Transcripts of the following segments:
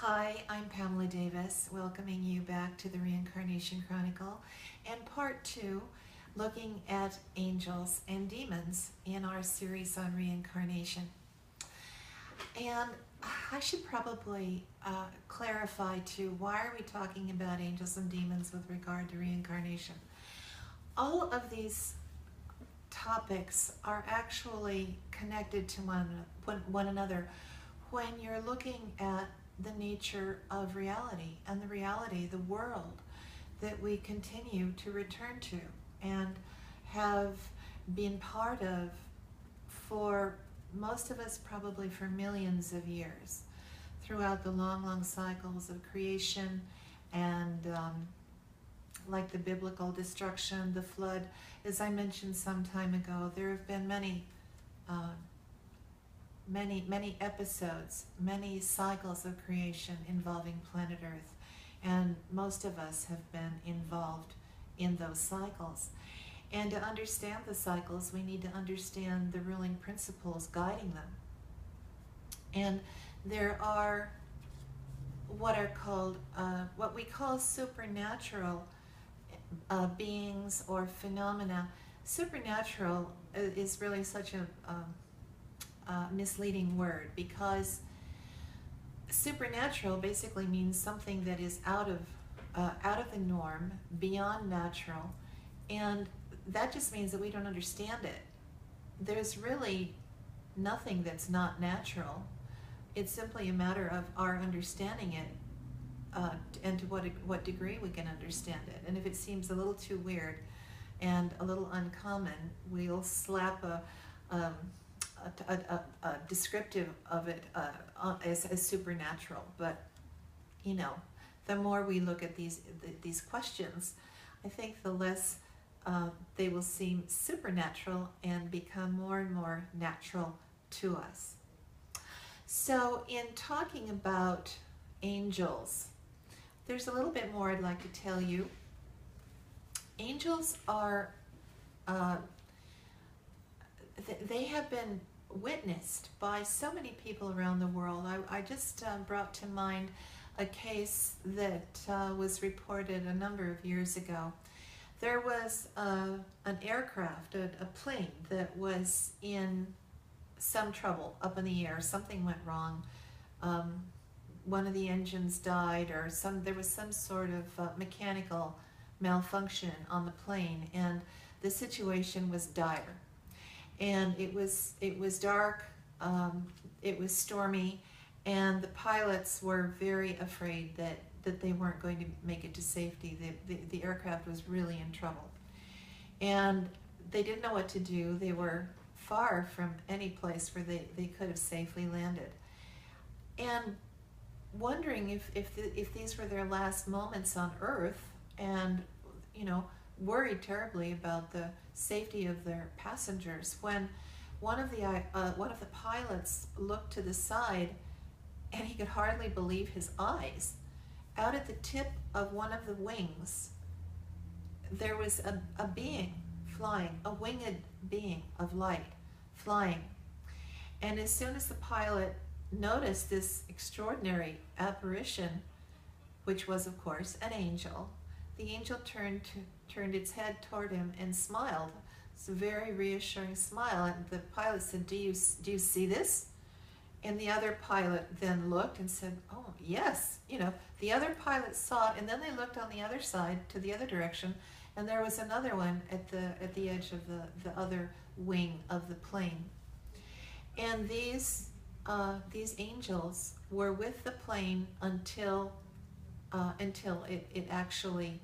Hi, I'm Pamela Davis, welcoming you back to the Reincarnation Chronicle and part 2, looking at angels and demons in our series on reincarnation. And I should probably clarify too, why are we talking about angels and demons with regard to reincarnation? All of these topics are actually connected to one another when you're looking at the nature of reality and the reality, the world that we continue to return to and have been part of for most of us probably for millions of years throughout the long cycles of creation and like the biblical destruction, the flood. As I mentioned some time ago, there have been many episodes, many cycles of creation involving planet Earth, and most of us have been involved in those cycles. And to understand the cycles, we need to understand the ruling principles guiding them. And there are what we call supernatural beings or phenomena. Supernatural is really such a misleading word, because supernatural basically means something that is out of the norm, beyond natural, and that just means that we don't understand it. There's really nothing that's not natural. It's simply a matter of our understanding it, and to what degree we can understand it. And if it seems a little too weird and a little uncommon, we'll slap a descriptive of it as supernatural. But you know, the more we look at these questions, I think the less they will seem supernatural and become more and more natural to us. So in talking about angels, there's a little bit more I'd like to tell you. Angels are they have been witnessed by so many people around the world. I just brought to mind a case that was reported a number of years ago. There was an aircraft, a plane that was in some trouble up in the air. Something went wrong. One of the engines died, or there was some sort of mechanical malfunction on the plane, and the situation was dire. And it was dark, it was stormy, and the pilots were very afraid that they weren't going to make it to safety. The aircraft was really in trouble. And they didn't know what to do. They were far from any place where they could have safely landed. And wondering if these were their last moments on Earth, and worried terribly about the safety of their passengers, when one of the pilots looked to the side, and he could hardly believe his eyes. Out at the tip of one of the wings, there was a being flying, a winged being of light flying. And as soon as the pilot noticed this extraordinary apparition, which was of course an angel, the angel turned its head toward him and smiled. It's a very reassuring smile. And the pilot said, do you see this? And the other pilot then looked and said, oh, yes. The other pilot saw it, and then they looked on the other side, to the other direction, and there was another one at the edge of the other wing of the plane. And these angels were with the plane until it actually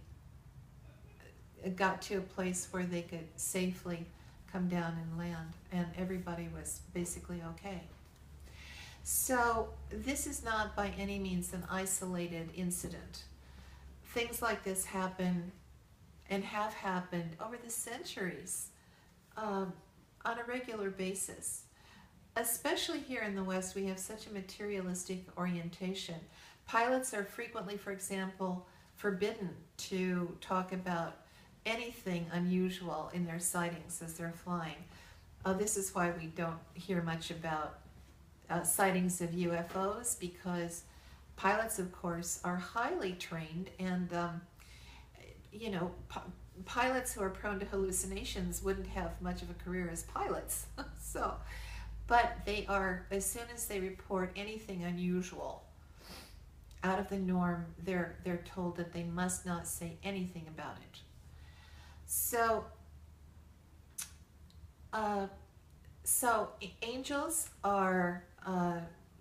got to a place where they could safely come down and land, and everybody was basically okay. So this is not by any means an isolated incident. Things like this happen and have happened over the centuries on a regular basis. Especially here in the West, we have such a materialistic orientation. Pilots are frequently, for example, forbidden to talk about anything unusual in their sightings as they're flying. This is why we don't hear much about sightings of UFOs, because Pilots, of course, are highly trained, and you know, pilots who are prone to hallucinations wouldn't have much of a career as pilots. So, but they are, as soon as they report anything unusual, out of the norm, they're told that they must not say anything about it. So, so angels are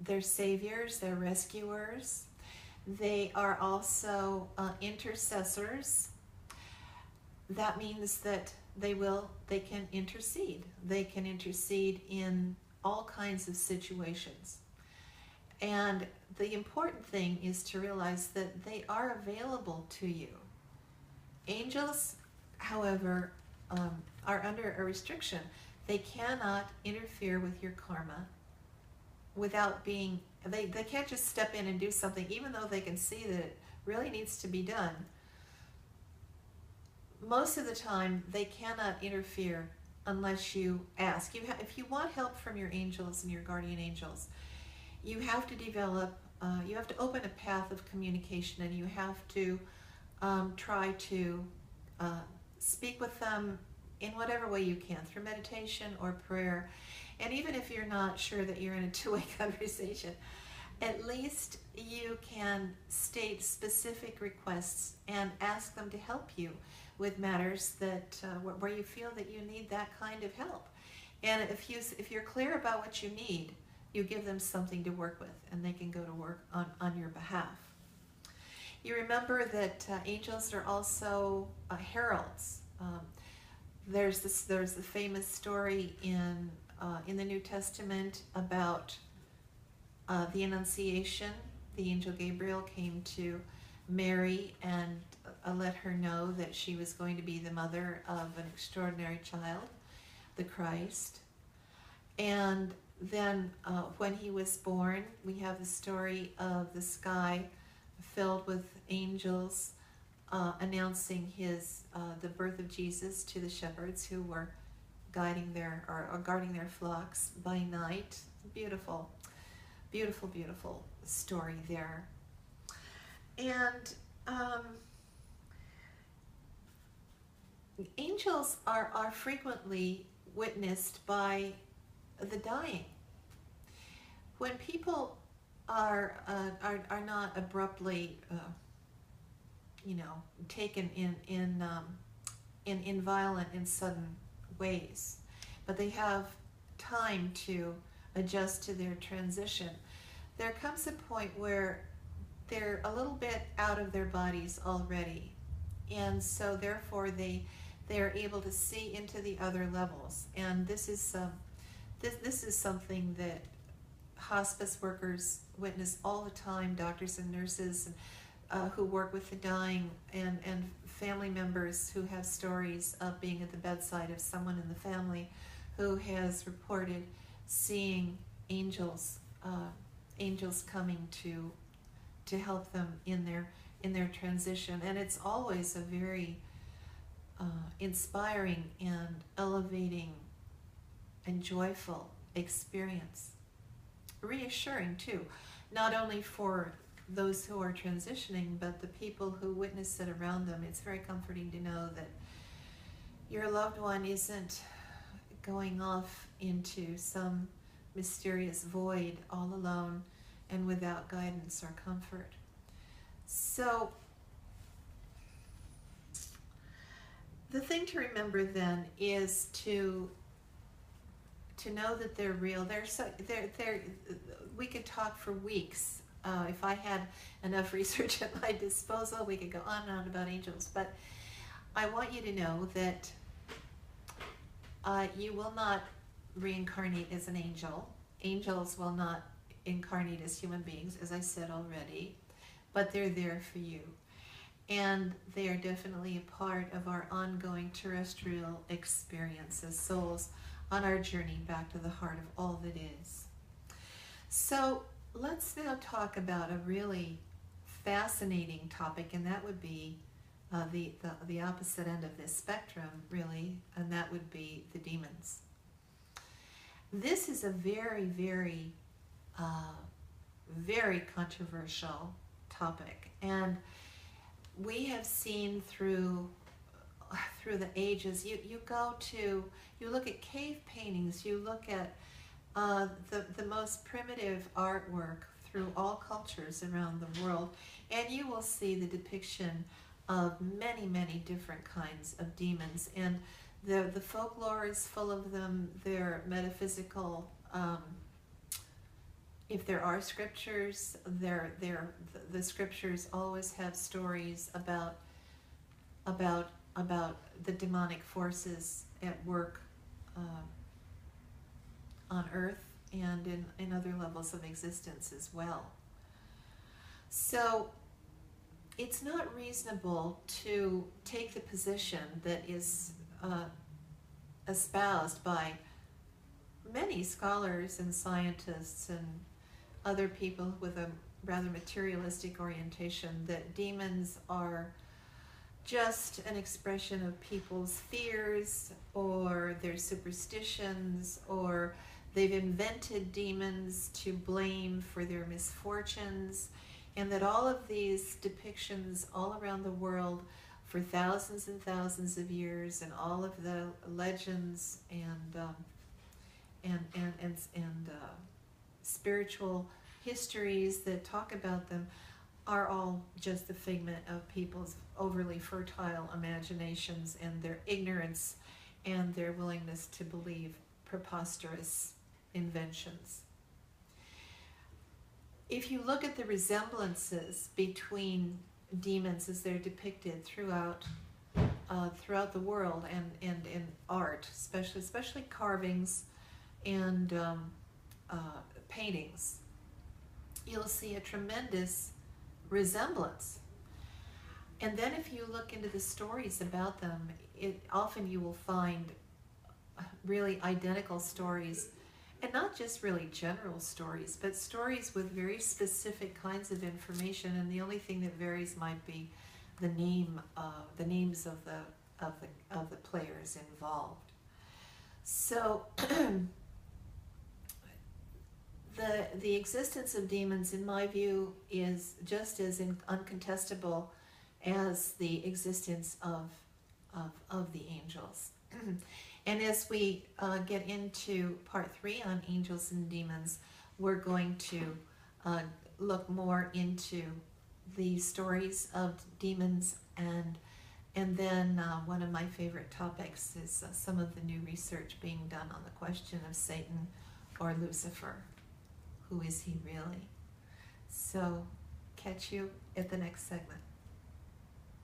they're saviors, they're rescuers. They are also intercessors. That means that they can intercede. They can intercede in all kinds of situations. And the important thing is to realize that they are available to you. Angels, however, are under a restriction. They cannot interfere with your karma without being, they can't just step in and do something, even though they can see that it really needs to be done. Most of the time, they cannot interfere unless you ask. If you want help from your angels and your guardian angels, you have to develop, you have to open a path of communication, and you have to try to speak with them in whatever way you can, through meditation or prayer. And even if you're not sure that you're in a two-way conversation, at least you can state specific requests and ask them to help you with matters that where you feel that you need that kind of help. And if you're clear about what you need, you give them something to work with, and they can go to work on your behalf. You remember that angels are also heralds. There's the famous story in the New Testament about the Annunciation. The angel Gabriel came to Mary and let her know that she was going to be the mother of an extraordinary child, the Christ. And then when he was born, we have the story of the sky filled with angels announcing the birth of Jesus to the shepherds who were guiding or guarding their flocks by night. Beautiful, beautiful, beautiful story there. And angels are frequently witnessed by the dying. When people are not abruptly, taken in violent and sudden ways, but they have time to adjust to their transition, there comes a point where they're a little bit out of their bodies already, and so therefore they're able to see into the other levels. And this is something that hospice workers witness all the time, doctors and nurses who work with the dying, and family members who have stories of being at the bedside of someone in the family who has reported seeing angels coming to help them in their transition. And it's always a very inspiring and elevating and joyful experience. Reassuring too, not only for those who are transitioning, but the people who witness it around them. It's very comforting to know that your loved one isn't going off into some mysterious void all alone and without guidance or comfort. So the thing to remember then is to know that they're real. We could talk for weeks. If I had enough research at my disposal, we could go on and on about angels. But I want you to know that you will not reincarnate as an angel. Angels will not incarnate as human beings, as I said already, but they're there for you. And they are definitely a part of our ongoing terrestrial experience as souls on our journey back to the heart of all that is. So let's now talk about a really fascinating topic, and that would be the opposite end of this spectrum, really, and that would be the demons. This is a very, very, very controversial topic, and we have seen through the ages. You go to, you look at cave paintings, you look at the most primitive artwork through all cultures around the world, and you will see the depiction of many, many different kinds of demons. And the folklore is full of them. They're metaphysical. If there are scriptures, the scriptures always have stories about the demonic forces at work on Earth and in other levels of existence as well. So it's not reasonable to take the position that is espoused by many scholars and scientists and other people with a rather materialistic orientation, that demons are just an expression of people's fears or their superstitions, or they've invented demons to blame for their misfortunes, and that all of these depictions all around the world for thousands and thousands of years, and all of the legends and spiritual histories that talk about them are all just the figment of people's overly fertile imaginations and their ignorance and their willingness to believe preposterous inventions. If you look at the resemblances between demons as they're depicted throughout the world, and in art, especially carvings and paintings, you'll see a tremendous resemblance. And then if you look into the stories about them, often you will find really identical stories, and not just really general stories, but stories with very specific kinds of information, and the only thing that varies might be the names of the players involved. So the existence of demons, in my view, is just as uncontestable as the existence of the angels. And as we get into part 3 on angels and demons, we're going to look more into the stories of demons, and then one of my favorite topics is some of the new research being done on the question of Satan or Lucifer. Who is he really? So catch you at the next segment.